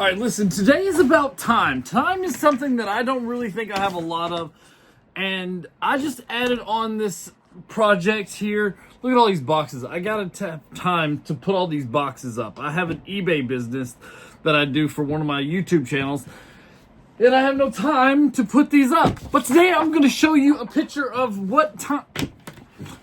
All right, listen, today is about time. Time is something that I don't really think I have a lot of. And I just added on this project here. Look at all these boxes. I got to have time to put all these boxes up. I have an eBay business that I do for one of my YouTube channels. And I have no time to put these up. But today I'm going to show you a picture of what time...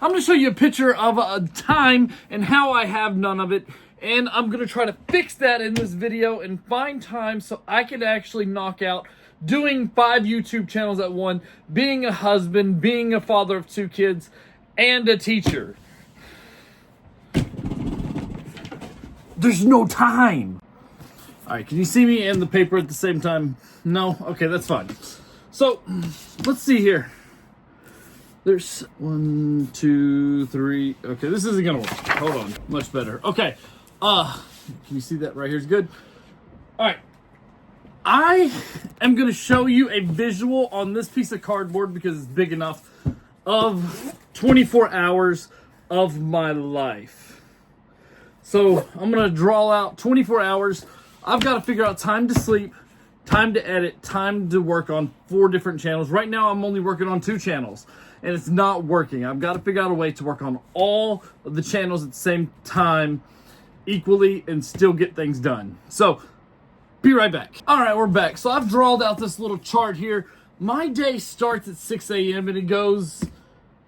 I'm going to show you a picture of a time and how I have none of it. And I'm going to try to fix that in this video and find time so I can actually knock out doing 5 YouTube channels at one, being a husband, being a father of 2 kids, and a teacher. There's no time. All right, can you see me and the paper at the same time? No? Okay, that's fine. So, let's see here. There's 1, 2, 3. Okay, this isn't gonna work. Hold on, much better. Okay, can you see that right here is good? All right, I am gonna show you a visual on this piece of cardboard because it's big enough of 24 hours of my life. So I'm gonna draw out 24 hours. I've got to figure out time to sleep, time to edit, time to work on 4 different channels. Right now I'm only working on 2 channels and it's not working. I've got to figure out a way to work on all of the channels at the same time equally and still get things done. So be right back. All right, we're back. So I've drawn out this little chart here. My day starts at 6 a.m. and it goes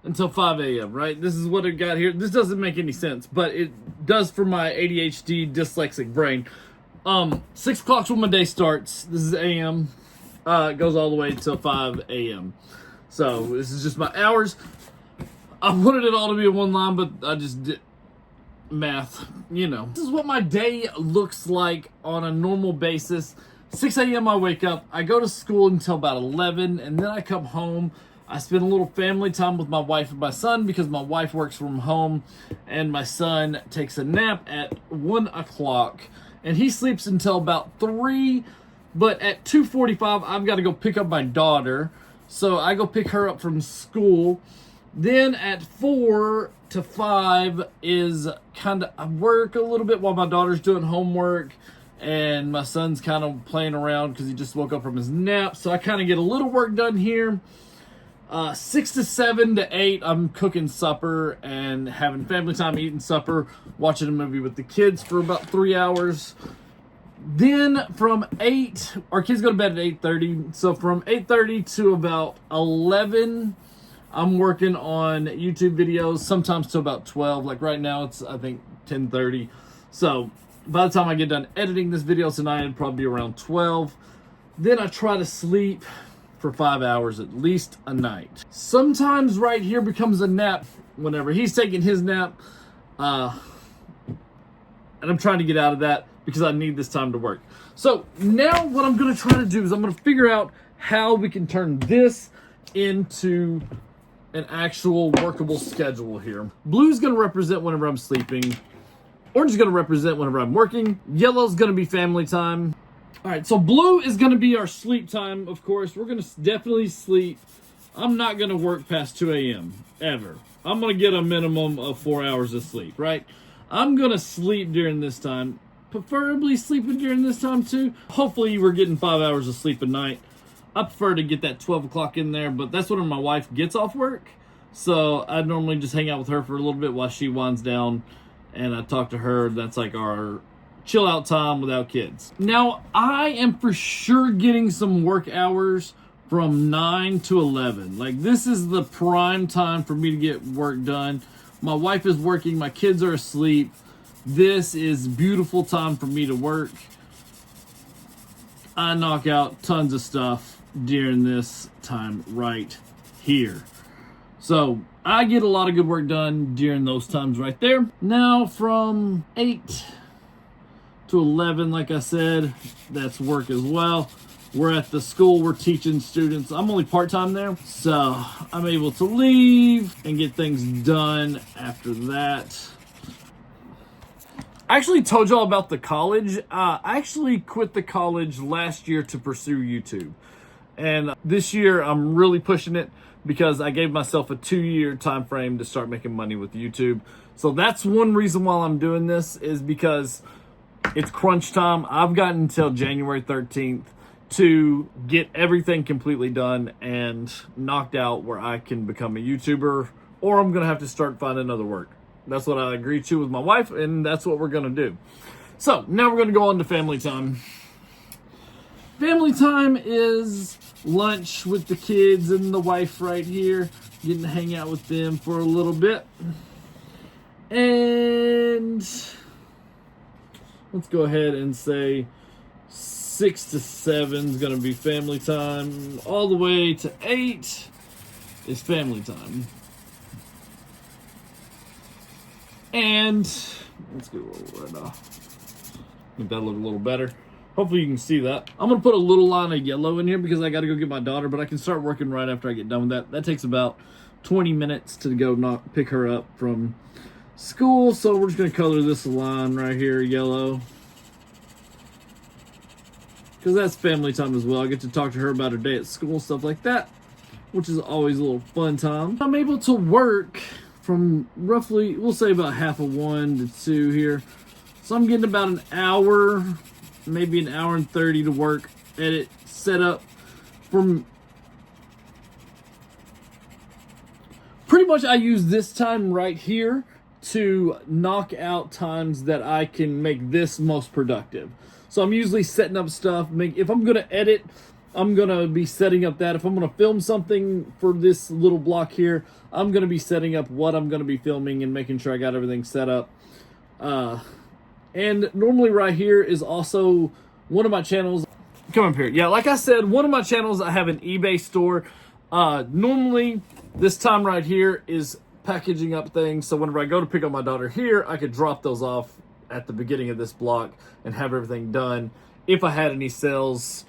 until 5 a.m., right? This is what it got here. This doesn't make any sense, but it does for my ADHD dyslexic brain. 6 o'clock's when my day starts. This is a.m. It goes all the way till 5 a.m. So this is just my hours. I wanted it all to be in one line, but I just did math, you know. This is what my day looks like on a normal basis. 6 a.m. I wake up. I go to school until about 11, and then I come home. I spend a little family time with my wife and my son because my wife works from home, and my son takes a nap at 1 o'clock. And he sleeps until about 3, but at 2:45, I've got to go pick up my daughter. So I go pick her up from school. Then at 4 to 5 is kind of, I work a little bit while my daughter's doing homework. And my son's kind of playing around because he just woke up from his nap. So I kind of get a little work done here. 6 to 7 to 8, I'm cooking supper and having family time, eating supper, watching a movie with the kids for about 3 hours. Then from 8, our kids go to bed at 8:30. So from 8:30 to about 11, I'm working on YouTube videos, sometimes to about 12. Like right now, it's, I think, 10:30. So by the time I get done editing this video tonight, it'll probably be around 12. Then I try to sleep for 5 hours at least a night. Sometimes right here becomes a nap whenever he's taking his nap. And I'm trying to get out of that because I need this time to work. So now what I'm gonna try to do is I'm gonna figure out how we can turn this into an actual workable schedule here. Blue's gonna represent whenever I'm sleeping. Orange is gonna represent whenever I'm working. Yellow's gonna be family time. All right, so blue is going to be our sleep time, of course. We're going to definitely sleep. I'm not going to work past 2 a.m. ever. I'm going to get a minimum of 4 hours of sleep, right? I'm going to sleep during this time, preferably sleeping during this time too. Hopefully we're getting 5 hours of sleep a night. I prefer to get that 12 o'clock in there, but that's when my wife gets off work. So I normally just hang out with her for a little bit while she winds down and I talk to her. That's like our chill out time without kids. Now, I am for sure getting some work hours from 9 to 11. Like, this is the prime time for me to get work done. My wife is working, my kids are asleep. This is beautiful time for me to work. I knock out tons of stuff during this time right here. So, I get a lot of good work done during those times right there. Now, from 8 to 11, like I said, that's work as well. We're at the school, we're teaching students. I'm only part-time there, so I'm able to leave and get things done after that. I actually told y'all about the college. I actually quit the college last year to pursue YouTube. And this year I'm really pushing it because I gave myself a 2-year time frame to start making money with YouTube. So that's one reason why I'm doing this, is because it's crunch time. I've got until January 13th to get everything completely done and knocked out where I can become a YouTuber, or I'm going to have to start finding other work. That's what I agreed to with my wife, and that's what we're going to do. So now we're going to go on to family time. Family time is lunch with the kids and the wife right here, getting to hang out with them for a little bit. And let's go ahead and say 6 to 7 is going to be family time. All the way to 8 is family time. And let's get a little red off. Make that look a little better. Hopefully you can see that. I'm going to put a little line of yellow in here because I got to go get my daughter, but I can start working right after I get done with that. That takes about 20 minutes to go pick her up from school. So we're just going to color this line right here yellow, because that's family time as well. I get to talk to her about her day at school, stuff like that, which is always a little fun time. I'm able to work from roughly, we'll say about half of 1 to 2 here. So I'm getting about an hour, maybe an hour and 30 to work, edit, set up. From pretty much I use this time right here to knock out times that I can make this most productive. So I'm usually setting up stuff. If I'm going to edit, I'm going to be setting up that. If I'm going to film something for this little block here, I'm going to be setting up what I'm going to be filming and making sure I got everything set up. And normally right here is also one of my channels. Come up here. Yeah, like I said, one of my channels, I have an eBay store. Normally this time right here is packaging up things. So whenever I go to pick up my daughter here, I could drop those off at the beginning of this block and have everything done if I had any sales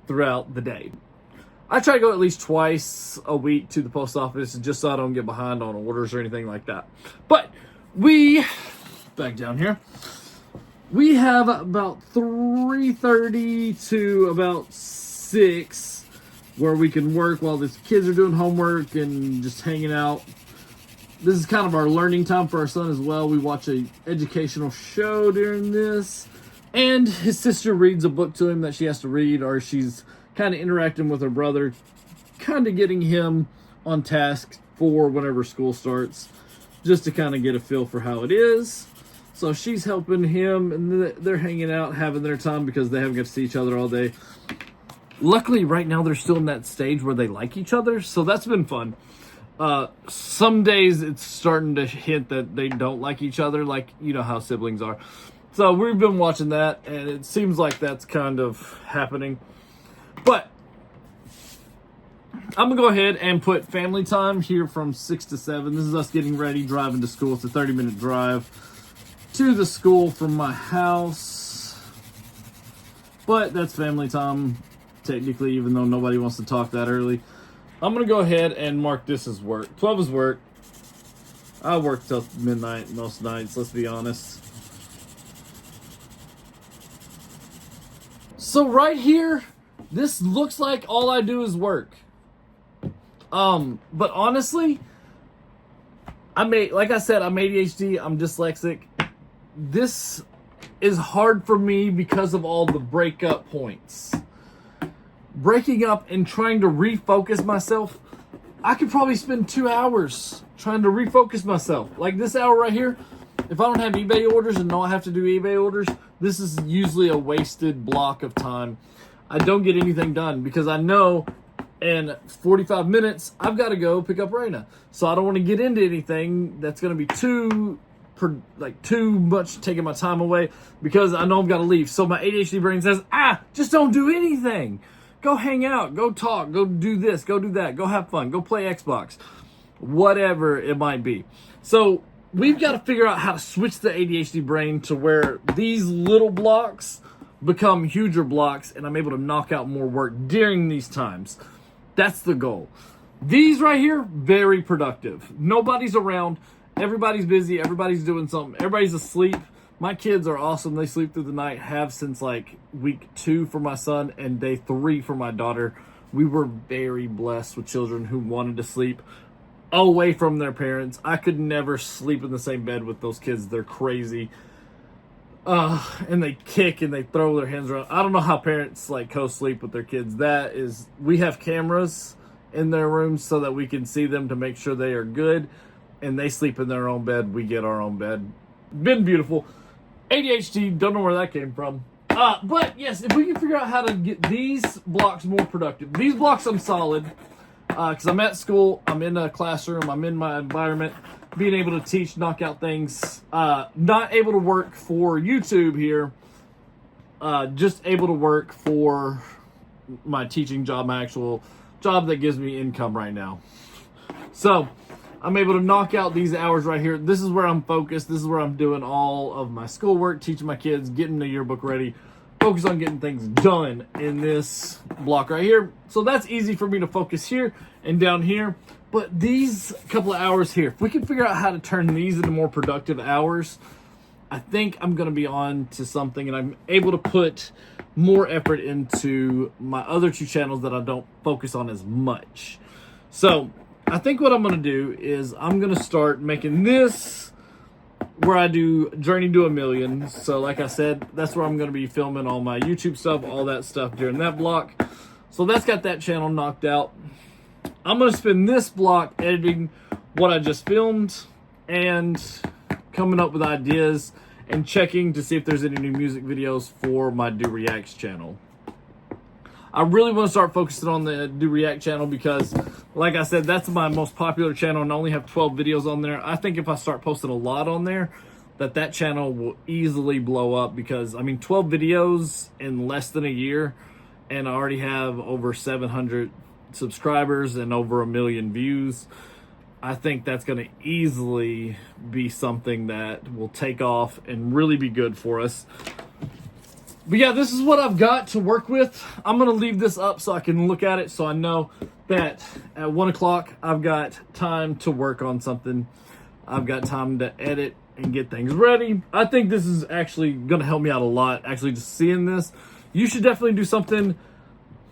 throughout the day. I try to go at least twice a week to the post office just so I don't get behind on orders or anything like that. But back down here, we have about 3:30 to about 6 where we can work while the kids are doing homework and just hanging out. This is kind of our learning time for our son as well. We watch an educational show during this. And his sister reads a book to him that she has to read, or she's kind of interacting with her brother, kind of getting him on task for whenever school starts, just to kind of get a feel for how it is. So she's helping him, and they're hanging out, having their time because they haven't got to see each other all day. Luckily, right now, they're still in that stage where they like each other, so that's been fun. Some days it's starting to hint that they don't like each other, like, you know how siblings are. So we've been watching that, and it seems like that's kind of happening. But I'm going to go ahead and put family time here from 6 to 7. This is us getting ready, driving to school. It's a 30-minute drive to the school from my house. But that's family time, technically, even though nobody wants to talk that early. I'm going to go ahead and mark this as work. 12 is work. I work till midnight most nights, let's be honest. So right here, this looks like all I do is work. But honestly, like I said, I'm ADHD, I'm dyslexic. This is hard for me because of all the breakup points. Breaking up and trying to refocus myself, I could probably spend 2 hours trying to refocus myself. Like this hour right here, if I don't have eBay orders and know I have to do eBay orders, this is usually a wasted block of time. I don't get anything done because I know in 45 minutes, I've got to go pick up Raina. So I don't want to get into anything that's going to be too much taking my time away because I know I've got to leave. So my ADHD brain says, just don't do anything. Go hang out, go talk, go do this, go do that, go have fun, go play Xbox, whatever it might be. So we've got to figure out how to switch the ADHD brain to where these little blocks become huger blocks and I'm able to knock out more work during these times. That's the goal. These right here, very productive. Nobody's around. Everybody's busy. Everybody's doing something. Everybody's asleep. My kids are awesome. They sleep through the night, have since like week 2 for my son and day 3 for my daughter. We were very blessed with children who wanted to sleep away from their parents. I could never sleep in the same bed with those kids. They're crazy. and they kick and they throw their hands around. I don't know how parents like co-sleep with their kids. We have cameras in their rooms so that we can see them to make sure they are good, and they sleep in their own bed. We get our own bed. Been beautiful. ADHD, don't know where that came from. But yes, if we can figure out how to get these blocks more productive. These blocks I'm solid, because I'm at school, I'm in a classroom, I'm in my environment, being able to teach, knock out things. Not able to work for YouTube here, just able to work for my teaching job, my actual job that gives me income right now. So I'm able to knock out these hours right here. This is where I'm focused. This is where I'm doing all of my schoolwork, teaching my kids, getting the yearbook ready, focus on getting things done in this block right here. So that's easy for me to focus here and down here. But these couple of hours here, if we can figure out how to turn these into more productive hours, I think I'm going to be on to something, and I'm able to put more effort into my other two channels that I don't focus on as much. So I think what I'm going to do is I'm going to start making this where I do Journey to a Million. So like I said, that's where I'm going to be filming all my YouTube stuff, all that stuff during that block. So that's got that channel knocked out. I'm going to spend this block editing what I just filmed and coming up with ideas and checking to see if there's any new music videos for my Do Reacts channel. I really want to start focusing on the Do React channel because, like I said, that's my most popular channel and I only have 12 videos on there. I think if I start posting a lot on there, that channel will easily blow up because, I mean, 12 videos in less than a year, and I already have over 700 subscribers and over 1 million views. I think that's going to easily be something that will take off and really be good for us. But yeah, this is what I've got to work with. I'm going to leave this up so I can look at it so I know that at 1 o'clock I've got time to work on something. I've got time to edit and get things ready. I think this is actually going to help me out a lot, actually just seeing this. You should definitely do something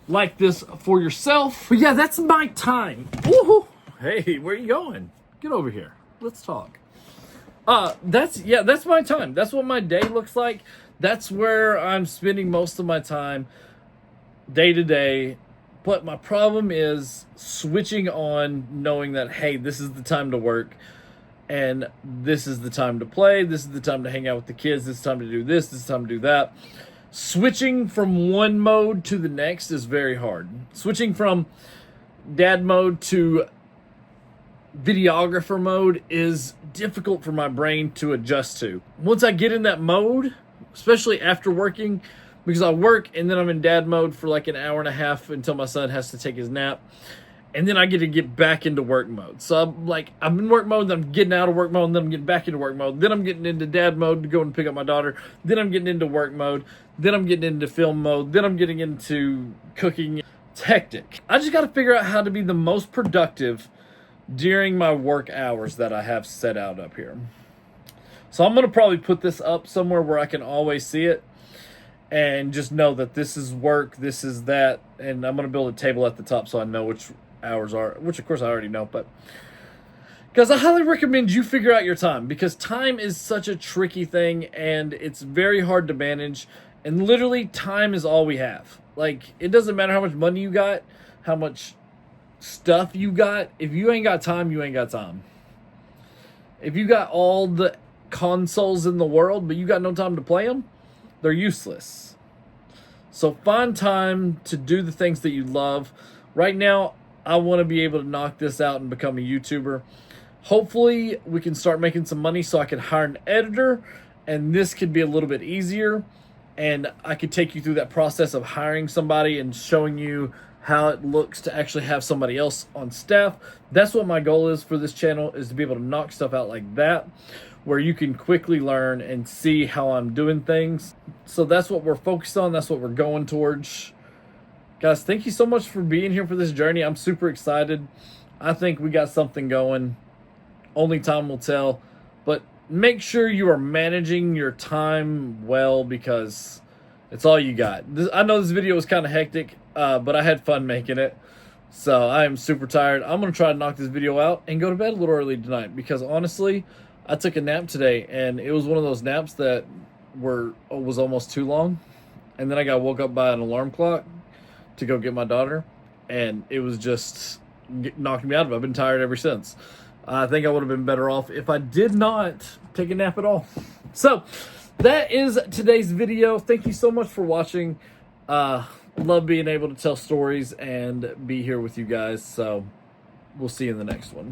like this for yourself. But yeah, that's my time. Woohoo! Hey, where are you going? Get over here. Let's talk. That's my time. That's what my day looks like. That's where I'm spending most of my time, day to day. But my problem is switching on, knowing that, hey, this is the time to work, and this is the time to play, this is the time to hang out with the kids, this is the time to do this is the time to do that. Switching from one mode to the next is very hard. Switching from dad mode to videographer mode is difficult for my brain to adjust to. Once I get in that mode, especially after working, because I work and then I'm in dad mode for like an hour and a half until my son has to take his nap, and then I get to get back into work mode. So I'm in work mode, then I'm getting out of work mode, and then I'm getting back into work mode, then I'm getting into dad mode to go and pick up my daughter, then I'm getting into work mode, then I'm getting into film mode, then I'm getting into cooking. It's hectic. I just got to figure out how to be the most productive during my work hours that I have set out up here. So I'm going to probably put this up somewhere where I can always see it and just know that this is work, this is that, and I'm going to build a table at the top so I know which hours are, which of course I already know, but guys, I highly recommend you figure out your time, because time is such a tricky thing and it's very hard to manage, and literally time is all we have. Like, it doesn't matter how much money you got, how much stuff you got. If you ain't got time, you ain't got time. If you got all the consoles in the world but you got no time to play them, they're useless. So find time to do the things that you love. Right now, I want to be able to knock this out and become a YouTuber. Hopefully we can start making some money so I can hire an editor, and this could be a little bit easier, and I could take you through that process of hiring somebody and showing you how it looks to actually have somebody else on staff. That's what my goal is for this channel, is to be able to knock stuff out like that, where you can quickly learn and see how I'm doing things. So that's what we're focused on. That's what we're going towards. Guys, thank you so much for being here for this journey. I'm super excited. I think we got something going. Only time will tell. But make sure you are managing your time well, because it's all you got. I know this video was kind of hectic, but I had fun making it. So I am super tired. I'm going to try to knock this video out and go to bed a little early tonight, because honestly, I took a nap today, and it was one of those naps that was almost too long, and then I got woke up by an alarm clock to go get my daughter, and it was just knocked me out of it. I've been tired ever since. I think I would have been better off if I did not take a nap at all. So that is today's video. Thank you so much for watching. Love being able to tell stories and be here with you guys. So we'll see you in the next one.